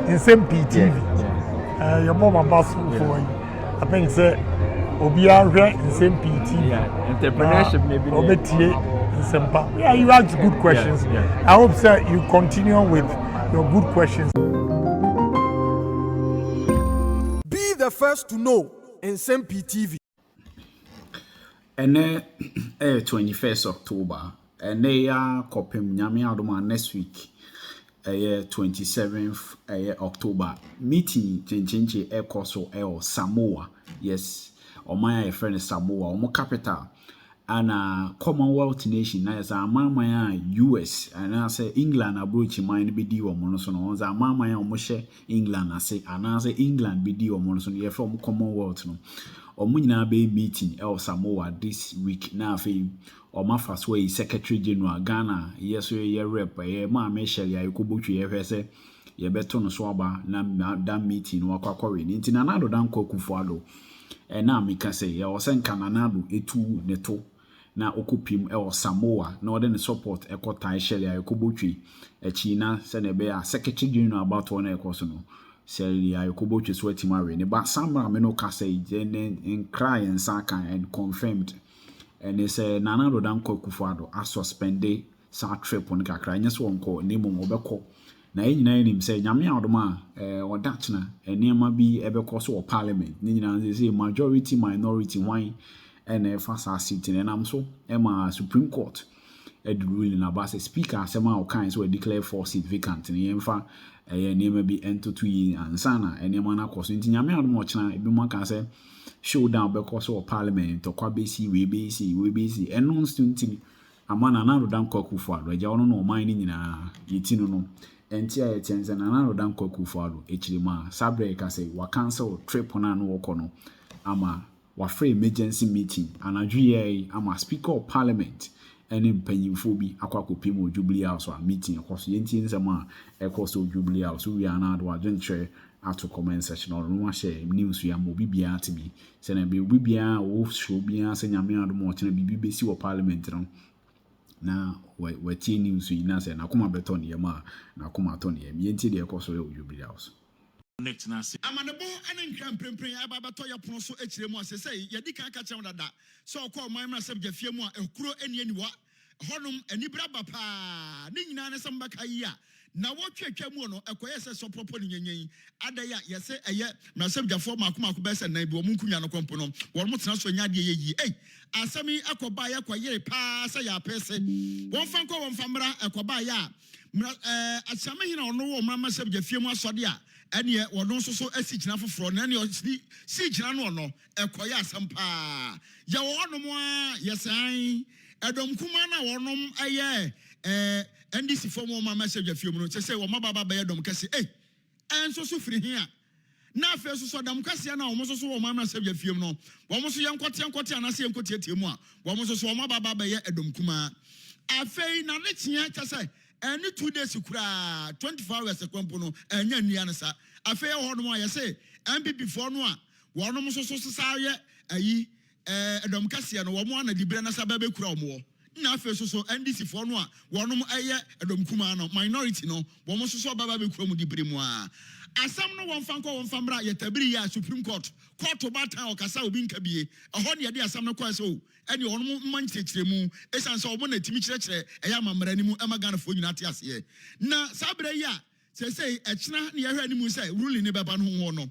Nsem-Pii TV. Your mom and boss for you. I think say Obia Nsem-Pii TV. Entrepreneurship maybe. Nsem-Pii. Yeah, you ask good questions. I hope sir you continue with your good questions. Be the first to know Nsem-Pii TV. And 21st October. And they are copying Nyami Adoma next week. 27th October. Meeting Chinchinchi Ekoso Samoa. Yes. Or my friend Samoa. Omo capital. And Commonwealth nation. Na is a mama US. And I say England abroach mind be di or monosono. As a mama omoshe England. I say England be di or monosono. You're from Commonwealth no. Omunyina be meeting Samoa this week na fe Oma Fasway Secretary General Ghana yes ye rep ma Michelle ya ikobotwe ye hwese ye beto no so aba na that meeting wakwakware ni nti nanado dan kwakufuado na meka say ye osenka nanado etu neto na okopim Samoa na ode ne support ekota Michelle ya ikobotwe China se ne be a Secretary General about one ekoso no Sally I could to sweaty marine, but some no cassay, then cry and saka and confirmed. And they say, Nana Rodan Kokufado, I suspended sa trip on Kakra, yes, one call, Nemo Mobeko. Na him say, Yami Adoma, or Dutchna, and near my be ever cost or parliament. Nina, they say majority, minority, wine, and fast are sitting, and I'm so, Emma Supreme Court. Ed ruling about a speaker, some all kinds were declared for seat vacant in the Emfa. Name be ento 2 years and sana and yamana cost in Yami Admochna, everyone can say showdown because of parliament to Kwabesi, we busy, and non stunting a man another damn cockoo for Rajan no mining in a yitino and tia tens and another damn cockoo for Hlima Sabre can say wa cancel trip on an walk ama wa free emergency meeting and a GA ama speaker of parliament. Any mpanyimfo bi akwakopem Jubilee House a meeting across yenti nsema across Jubilee House we are now adventure to comment section or no share news we am obi bia to be say na be obi bia wo show bia say nyame adom o chena bibi besi wo parliament no na we tie news we na say na koma beton ye ma na koma ton ye yenti de across Jubilee House next na say amanebo anenkran prempren ababa to ya pono so ekire mu ase say ye di kan ka chem dada so ko man ma sab jafie mu a ekuro eni aniwa honum anibra ba pa ne nyina ne samba kai a na wotwetwa mu no ekoye se so propo ne nyenyen adaya ye se eye na sab jafo makoma ko be se nan bi wo munkunwa no kompo no wo mo tena so nya de yeyi asami akoba ya kwayere pa se ya pese won fan ko won famra akoba ya asami hina ono wo mama sab jafie mu asode a ene wono so asigina foforo na ene si gina no no ekoya asampa ya wono mo a yesan edom kuma na wonom aye ndc form ma message afiom no say wo mababa ba edom kase enso so firi hia na afa so dam kase na wo so wo ma message afiom no wo so yenkote anase yenkote tiemu a wo so wo mababa ba edom kuma afei na ne tia kase any 2 days kura 24 hours kwampo no enya nua ne sa afei ho no ma ye say MPP for no a wonom so sa ye ayi edom kase no wo mo na dibre na sa ba be kura wo na afei so NDC for no a wonom aye edom kuma no minority no wo mo so ba be kura mu dibre mu a asam no won fanko won famra ye tabiri ya Supreme Court ba tan o kasa obi nka bie ho ne ye de asam no kwa so ene wonom man kyeremu esan so wo na timi kyerɛkyerɛ eya mamra ni mu emagan fo nyina te ase na sabre ya say echina ne ye hwɛ ni mu say ruling ne beba no ho no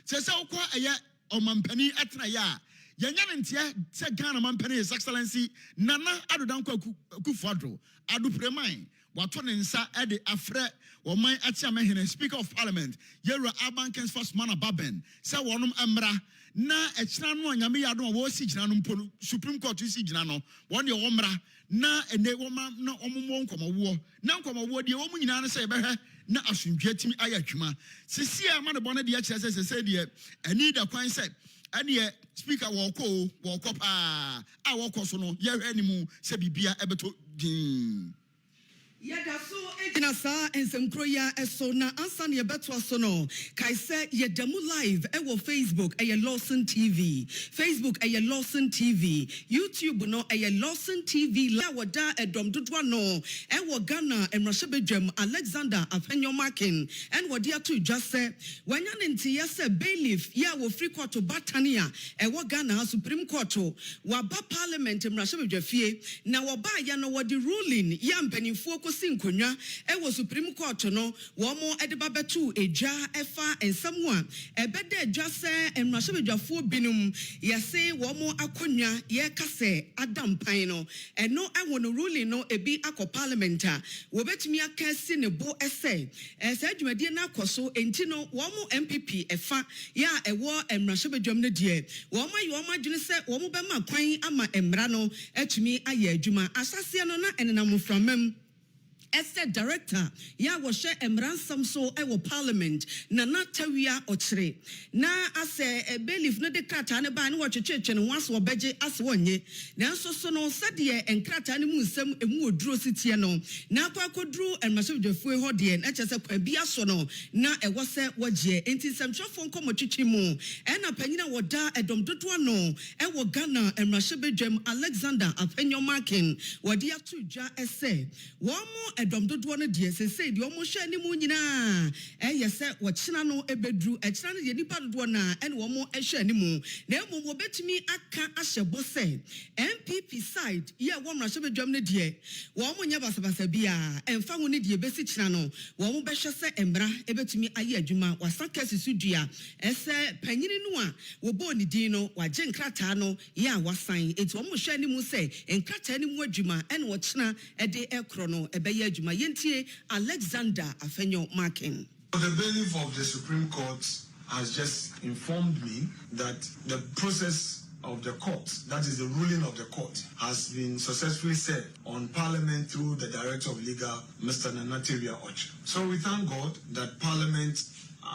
say okwa eya omampani atena ya yenya ne ntia say Ghana mampani His Excellency Nana Addo dankwa Akufo-Addo Addo Preman wato ne nsa ede afre woman atiama hene Speaker of Parliament Yero Abankens first man Bagbin say wonom amra na echina no anyame yado a wo si gina no mpo Supreme Court si gina no won de wo mra na ene wo ma na omomo nkomawo na nkomawo de wo mu nyina ne say behwe na asundwe timi ayatwuma sisi a ma de bone de akire say de ani da kwan say ene Speaker wo ko pa a wo ko so no ye hwe ni mu say bibia ebeto din Yada so ejina sa ensem-kroya eso na ansa ne beto so no kai se yedamu live ewo Facebook Lawson TV Facebook Lawson TV YouTube no Lawson TV la wada edom dodwa no ewo Ghana emrahebedwam Alexander Afenyo Markin en wodi ato dwa se wanya ne ntiye se bailiff ya wo free court batania ewo Ghana Supreme Court wa ba parliament emrahebedwafie na wo ba ya no wodi ruling ya mpanimfo kosi nkonwa ewo Supreme Court no wo mo edeba betu eja efa ensemu a ebede edwa se emrahebedwafo binum yese wo mo akonwa ye kase adampan no eno ewo no ruling no ebi akọ parliament a wo betumi akasi ne bo ese adwumadie na akoso enti no wo mo MPP efa ya ewo emrahebedwam ne de wo mo ye wo mo adwene se wo mo bema kwan ama emra no atumi aye adwuma asase no na enenam framam Esther director ya wo hye emransam so ewo parliament na tawia ochire na ase bailiff no de krata ne ba ne wo twetwetwe ne waso obeje ase wonye na so no sade enkrata ne mu nsam emu oduro sitie no na akwakoduru emrahebedwafo ho de na kyese kwa bia so no na ewo se wogye enti samtwafo nkomotwetwe mu ena panyina woda edom dodo no ewo Ghana emrahebedwam Alexander Afenyo Markin wodi ato dwa ese wo mo edom dodo no de sese de omo hwe animu nyina yese wo kyena no ebedru kyena no de nipa dodo na ene wo mo hwe animu na emu wo betumi aka ahyebo se MPP side ye wo mrahebedwam no de wo mo nya basabasa bia emfa ho ne de besi kyena no wo mo behwe se emra ebetumi aye adwuma wasaka sisudua ese panyini no a wo bo ni din no waje nkrata no ye a wasan eti wo mo hwe animu se nkrata animu adwuma ene wo kyena ede ekro no ebeye adwuma yentie Alexander Afenyo Markin. The bailiff of the Supreme Court has just informed me that the process of the court, that is the ruling of the court, has been successfully served on Parliament through the Director of Legal, Mr. Nanateria Och. So we thank God that Parliament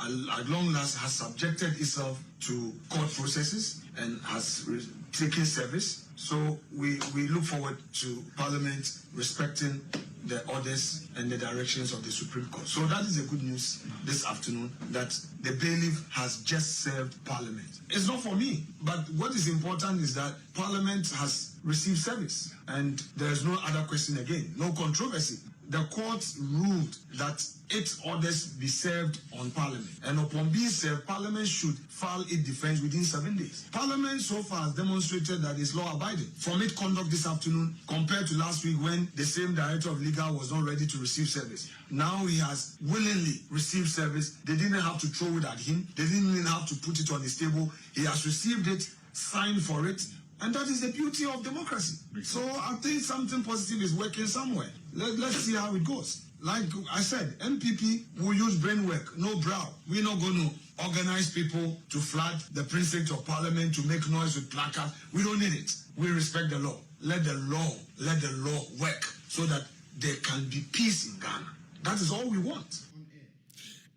at long last has subjected itself to court processes and has taken service. So we look forward to Parliament respecting the orders and the directions of the Supreme Court. So that is a good news this afternoon, that the bailiff has just served Parliament. It's not for me, but what is important is that Parliament has received service and there is no other question again, no controversy. The court ruled that its orders be served on Parliament, and upon being served, Parliament should file its defense within 7 days. Parliament so far has demonstrated that it's law-abiding from its conduct this afternoon compared to last week when the same Director of Legal was not ready to receive service. Now he has willingly received service. They didn't have to throw it at him. They didn't even have to put it on his table. He has received it, signed for it, and that is the beauty of democracy. So I think something positive is working somewhere. Let's see how it goes. Like I said, MPP will use brain work, no brow. We're not going to organize people to flood the precinct of Parliament to make noise with placards. We don't need it. We respect the law. Let the law work so that there can be peace in Ghana. That is all we want.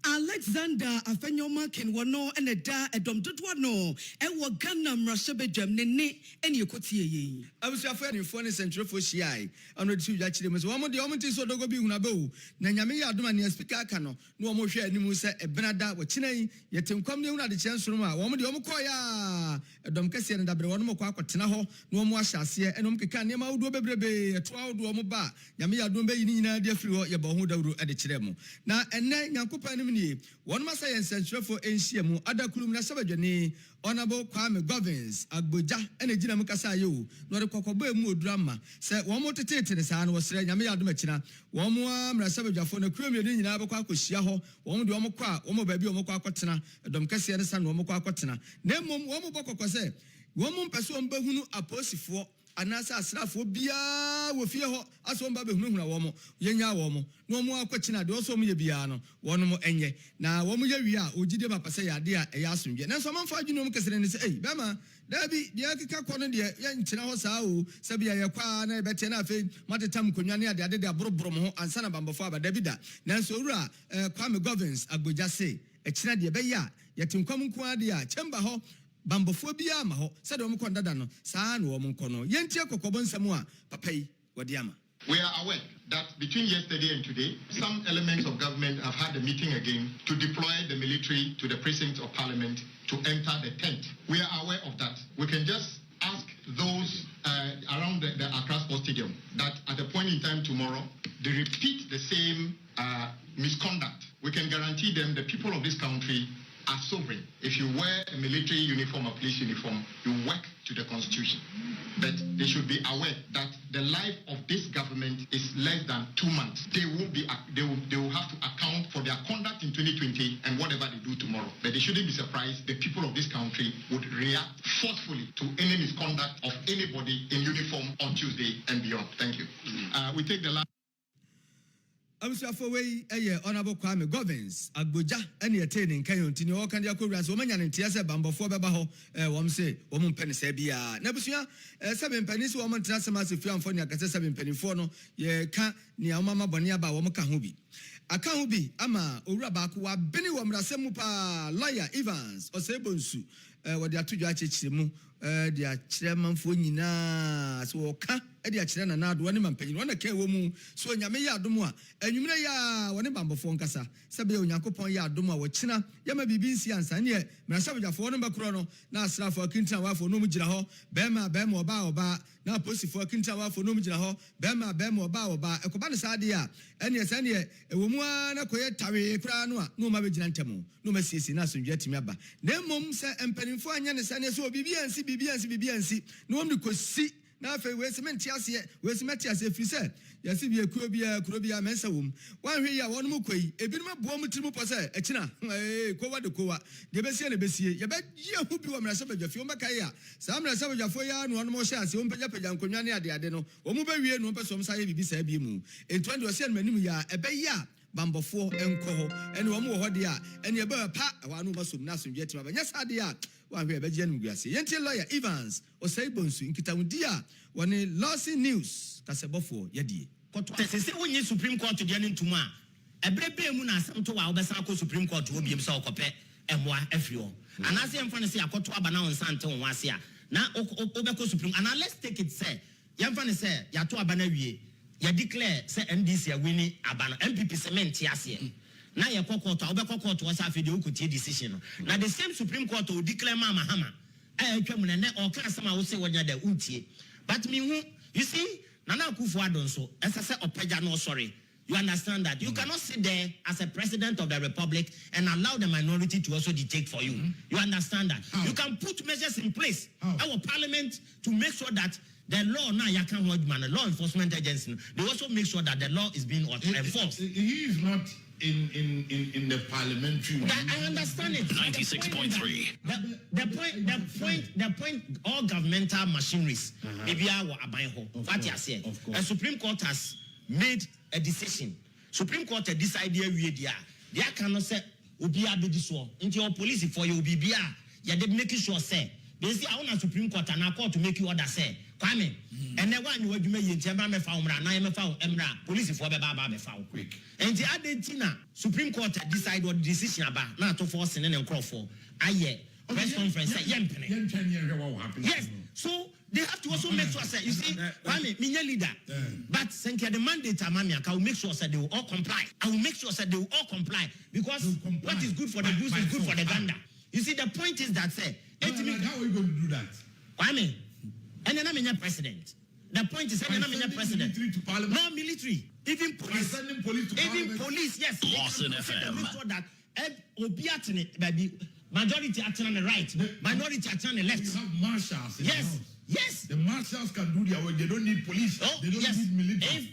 Alexander Afenyo Markin wono ene da edom dodo no ewo Ghana mrahebedwam ne ene ekotie yi abusuafo ne fo ne sentrofo hyiai ano di uja kire muso womo de womo ti so dogo bi huna bewu na nyame ya adoma ne speaker aka no na womo hwe animu se ebenada wo kinan yetenkwam ne huna de kyen soro ma womo de womo koya edom kase ne dabre wono mokọ akotena ho na womo ahyase enom keka ne ma wudo bebrebe eto awdo womo ba nyame ya adoma be yi nyina de afiri ho ye ba ho dawro de kire mu na enne nyankopa one massa yensentrefo enhyiamu adakulum na sabadwane honorable Kwame Govins agboja ene gina mukasa yo no de kokoba emu odurama se wo mo tetete ne saa no wosre nyame ya adoma kina wo mo amra sabadwafo na kurom yenu nyina bakọ akohia ho wo mo de wo mo kọ a wo mo ba bi wo mo kọ akotena edom kase ne sa no wo mo kọ akotena na mom wo mo bokọ se wo mo mpese wo mbahunu aposifo anasa asrafo bia wo fie ho aso mba behunhuna wo mo yenya wo mo no mo akwachina de oso mo ye bia no wono mo enye na wo mo ye wi a ogide papa se ya de a eya asomdwe na so manfa adwene mo kesere ne se bema dabi de akika kono de ye nkyina ho saa o se bia ye kwa na bete na afi matetam konwa ne ade de aboroboro mo ho ansa na bambofo aba dabi da na so owura Kwame Govins agboja se ekina de be ya yetinkwam nko ade a chamber ho bambofo bia ma ho se de mo kon dada no saa na wo mo nko no yentie kokobo nsam a papa yi wodi ama We are aware that between yesterday and today, some elements of government have had a meeting again to deploy the military to the precincts of parliament to enter the tent. We are aware of that. We can just ask those around the Accra Sports Stadium that at a point in time tomorrow, they repeat the same misconduct. We can guarantee them the people of this country are sovereign. If you wear a military uniform or police uniform, you work to the constitution. But they should be aware that the life of this government is less than 2 months. They will have to account for their conduct in 2020 and whatever they do tomorrow. But they shouldn't be surprised the people of this country would react forcefully to any misconduct of anybody in uniform on Tuesday and beyond. Thank you. We take the last. Abusuafo wei honorable Kwame Govins agboja ene etene nkan ntini o kan dia kowura so manya ne ntia se bambofo beba ho wom se wom mpene se bia na busua sebe mpani se wom ntia se masefu amfo ne akase sebe mpanifo no ye ka ne amama bone aba wom ka ho bi aka ho bi ama owura ba ko wa bene wom rasem pa lawyer Evans Osebonsu wode atudwa achechire mu de achire manfo nyina so ka de achire na ado ne mampanyi wona ka ewo mu so nyame ya adom a anwumre ya wone bambofo nkasa sebe onyankopon ya adom a wo kina yama bibi nsi ansa ne mrasabjafo no bakro no na asrafo akintan wafo no mu gira ho bema oba na posifo akintan wafo no mu gira ho bema oba ekoba ne sade a ene sane ewo mu na koye tawe kra no a no ma begina ntemu no ma siesi na asundwe timi aba na mom se empanimfo anya ne sane so bibiansi no wom de kosi na fe we cement ase we cement ase fi se yasi bi kuro bia mensa wom wan hwe ya won mu koi ebinum abo mu tirimu pose ekina kowa de kowa de besie ne besie ye be ye hu bi wo mra sabadwafi wo makai ya sa mra sabadwafo ya no mo hye ase wo pagya nkonwa ne ade no wo mu be wie no peso msa ye bibi sa bi mu entwande wo se manim ya ebe ya bambofo enko ho ene wo mu wo hode a ene ebe pa wa no basom na asundwe tima ba nya sade a wa hwe ebe je nguase yenti lawyer Evans Osebonsu nkitawudi a woni Lawson News kasebofo yedie sese wonye Supreme Court de ne ntuma ebrebe mu na asem to wa obesa ko Supreme Court wo biem sa okope emwa afrio anase emfa ne se akoto aba na onsa nte won ase a na obeko Supreme and let's take it say yemfa ne se ya to aba na wie ya declare say NDC a winning aba no MPP cement ase na ye court obeko court was afi de okutie decision na the same Supreme Court will declare mama hama atwa mu ne o ka asem a wo se wonya da untie but me hu you see Nana Akufo-Addo so esase opeja no sorry. You understand that? You cannot sit there as a president of the republic and allow the minority to also dictate for you. You understand that? You can put measures in place our parliament to make sure that the law now you can hold man, the law enforcement agency, they also make sure that the law is being enforced. He is not in the parliamentary. I understand it. 96.3. The point. All governmental machineries. Maybe what you say. The Supreme Court has made a decision. Supreme Court has decided they cannot say Ubia be this one. Into your police for you be they making sure say. They say I want a Supreme Court and I court to make you order say. Kwame. And then one you make in Chamber me found emra police for be found quick. And the Argentina Supreme Court decide what decision about not to force in and call for. Press conference say yes. So they have to also make sure say you see Kwame me leader. But since the mandate I will make sure that they will all comply. I will make sure that they will all comply because what is good for the goose is good for the gander. You see the point is that say how are you going to do that? Kwame and then I'm in president. The point is, I'm in president. Military to parliament. No military, even police. By sending police to even parliament. Police, yes. Lawson FM. Make sure that Obiatine, baby, majority acting on the right, minority acting on the left. You have marshals. Yes. The marshals can do their work. They don't need police. They don't need military.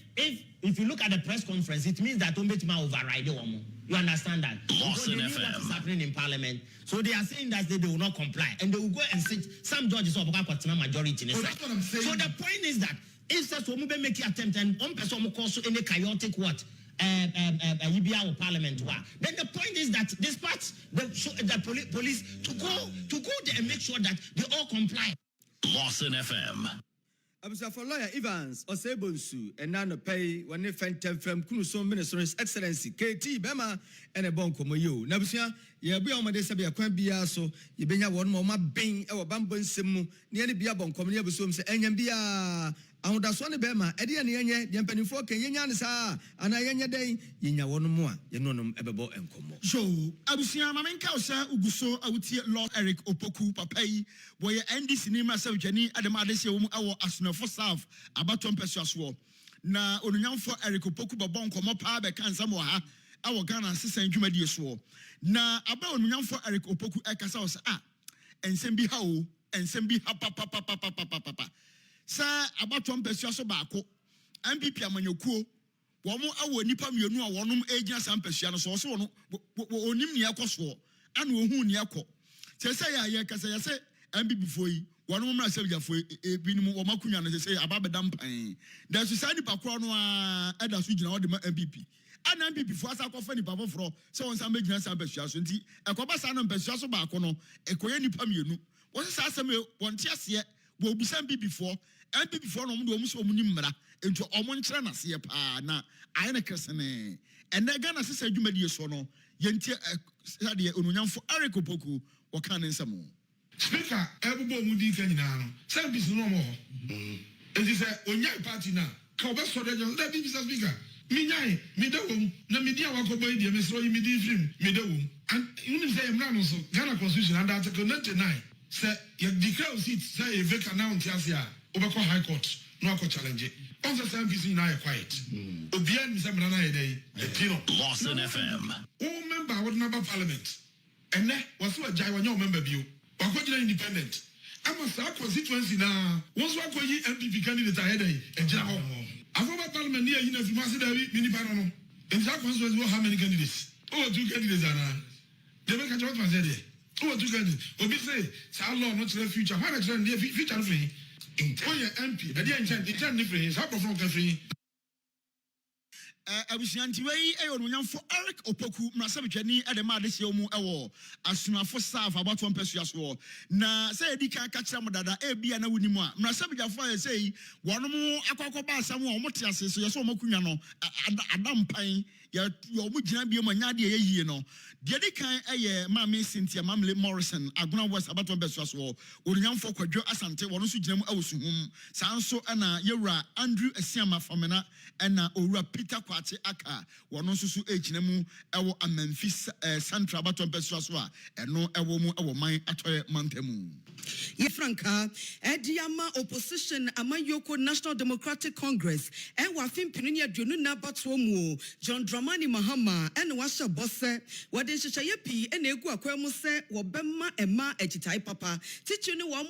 If you look at the press conference, it means that Ombetuma override the woman. You understand that? Lawson because they FM. What is happening in parliament? So they are saying that they will not comply, and they will go and sit. Some judges of majority. That's what I'm saying. So the point is that if such a woman make attempt and one person will cause any chaotic what? Parliament then the point is that despite the police to go there and make sure that they all comply. Lawson FM. For lawyer Evans Osebonsu and Nano Pay when they fent from Kunuso Minister His Excellency KT Bema and a bon como you. Nabusia, ye be on my desabia quambia so ye benya one more bing our bamboo simu nearly be a bon communia busum say Enyambia ahodaso ne bema ede ne yenye de mpanifo kan yenya ne saa ana yenye den yenya wono mu a yenonom ebebo enkomo so abusia ma menka osa uguso awutie Lord Eric Opoku papai boye NDC ni ma sawjani adema adese wo mu awo asonafo serve abaton pesuaso na onunyamfo Eric Opoku bobon komo pa be kansa mo ha awo Ghana sesan dwumadie so na aba onunyamfo Eric Opoku ekasa osa Nsem-Pii ha o Nsem-Pii ha papa sa abaton pesuaso baako MPP amanyakuo womo awo nipa mienu a wonom agina sampasua no so wono onim ne yakoso ana ohun ne yakọ sese ya kasa ya se MPP foi wonom mra sabja foi ebinim wo makunya no sese ababeda mpan da so sani pakro no a eda so gina wo de ma MPP ana MPP fo asa kofa nipa foforo se won sam agina sampasua so nti ekoba sa no mpasua so baako no ekoye nipa mienu wo se sa asem wonte ase wo bisa MPP fo MPP fo no mo do mo so mo nim mra ento omo nkyere na se pa na ayene kesene ene Ghana sesa dwumadie so no yentie sade onunyamfo Eric Opoku waka ne nsamo speaker ebubo mu di kan nyina no service no mo ho enti se onya party na ka obeso de jo da bi speaker mi nyai mi de wom na mi di awako boy di mi so mi di film mi de wom and you say emra no so Ghana constitution under article 99 say you declare seat say e vacant now ntiasia obeko high court no akọ challenge on the same piece na quiet obian mi say mra na yedey Lawson FM o member what number parliament and was so jai wanyo member bio wakọ independent ama sa constituency na once wakọ yi MPP candidate ayedey ejira ho afoba parliament ni na fi mase dawi mini pano no in that constituency how many candidates two candidates ana they make a job for there two candidates obi say sa law no to future how much the future no free oh yeah MP e dey intent different how from free abusianti wei onunyamfo Eric Opoku mrasabetwani adema adehye mu ewo asunafo staff abato mpesua so na say edika ka kira modada bia na wunimu a mrasabejafo ya say wonom akwakoba asam a omote ase so yeso omakunwa no adampan ya omugina bia manya de yeyie no de edikan eye Mama Cynthia Mamle Morrison Aguna West abato mpesua so onunyamfo kwadwo asante wono so gina mu awusuhum sanso na yewura Andrew Esiama Famena na owura Peter Kwate aka wono so ejina mu ewo Memphis Central abato mpesua so a eno ewo mu ewo man atoye mantamu ye franka ediama opposition amayoko National Democratic Congress wa fimpinu ne aduonu na bato mu John Dramani Mahama ene wahye bosse wode nhyehyeye pi ene egu akwam se wo bema ema agitai papa tichi ne wo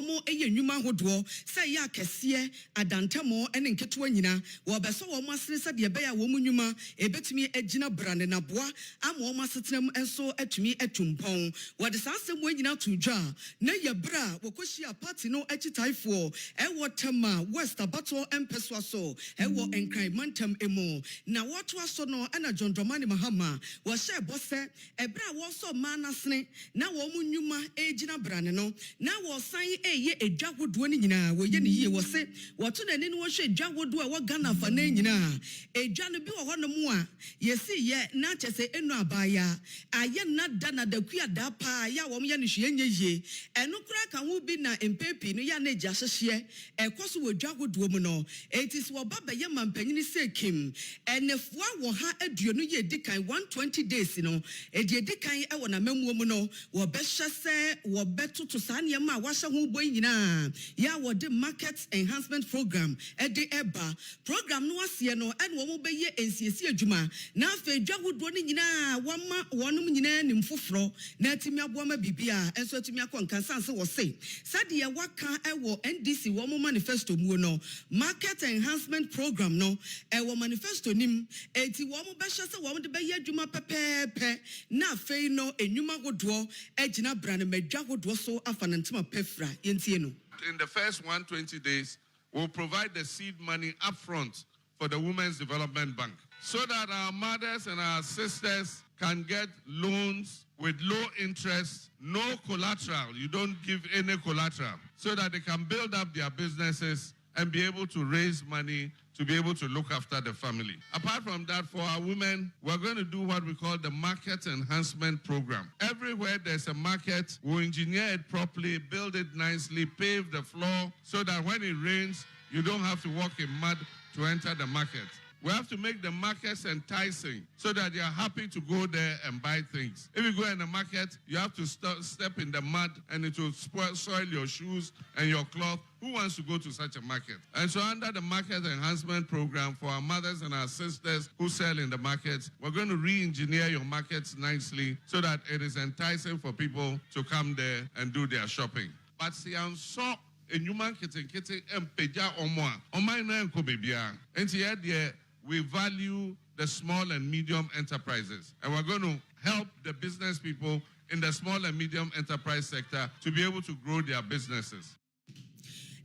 mo eye nnwuma hodo se ya kese adantamo ene nketo nyina wo beso wo mo asene se de be ya wo mo nnwuma ebetumi agina brane na boa ama wo masetenam enso atumi atumpon wode saasem wo nyina to dwa na ye bra wokohia party no agitaifo ewo tema West abato empeswa so ewo enkran mantam emo na woto aso no ana John Dramani Mahama wo hye bose ebra wo so manasene na wo mu nnwuma egina brane no na wo san eye edwagodo ni nyina wo ye ne yie wo se woto na ni no wo hye edwagodo a wo Ghana fa na nyina edwa no bi wo ho no mu a yesi ye na chese enu abaya aye na da na da kua da pa ya wo ye ne hye nyeye enu kura kan wo bi na MPP no ya na eja hyehye ekoso wo dwagodo mu no etis wo baba ye mampanyini sekim enefua wo ha aduonu ye dikan 120 days no edi dikan e wo na mamuo mu no wo be hyese wo betoto sane ma wa hye ho boy nyina ya wo de market enhancement program edi eba program no ase no ene wo mo be ye ensiesi adwuma na afa dwagodo ni nyina wo ma wonum nyina nim foforo na atimi aboama bibia enso atimi akonkan sanse wo se sade ye waka ewo NDC wo mo manifesto mu no market enhancement program no ewo manifesto nim enti wo mo be hyese wo mo de be ye adwuma pepepe na afei no enwuma godo agina brane madwa godo so afanantima pefra yentie no. In the first 120 days, we'll provide the seed money upfront for the Women's Development Bank so that our mothers and our sisters can get loans with low interest, no collateral. You don't give any collateral, so that they can build up their businesses and be able to raise money to be able to look after the family. Apart from that, for our women, we're going to do what we call the Market Enhancement Program. Everywhere there's a market, we'll engineer it properly, build it nicely, pave the floor, so that when it rains, You don't have to walk in mud to enter the market. We have to make the markets enticing so that you're happy to go there and buy things. If you go in the market, you have to step in the mud and it will soil your shoes and your cloth. Who wants to go to such a market? And so under the market enhancement program for our mothers and our sisters who sell in the markets, we're going to re-engineer your markets nicely so that it is enticing for people to come there and do their shopping. But see, I'm so human kitten and peja omai no enko bebia. And here we value the small and medium enterprises. And we're going to help the business people in the small and medium enterprise sector to be able to grow their businesses.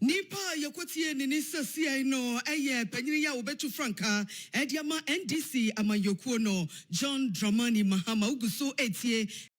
Nipa yakotie nini sasi no eye panyini ya obetu franka ediama NDC amayokuo no John Dramani Mahama uguso etie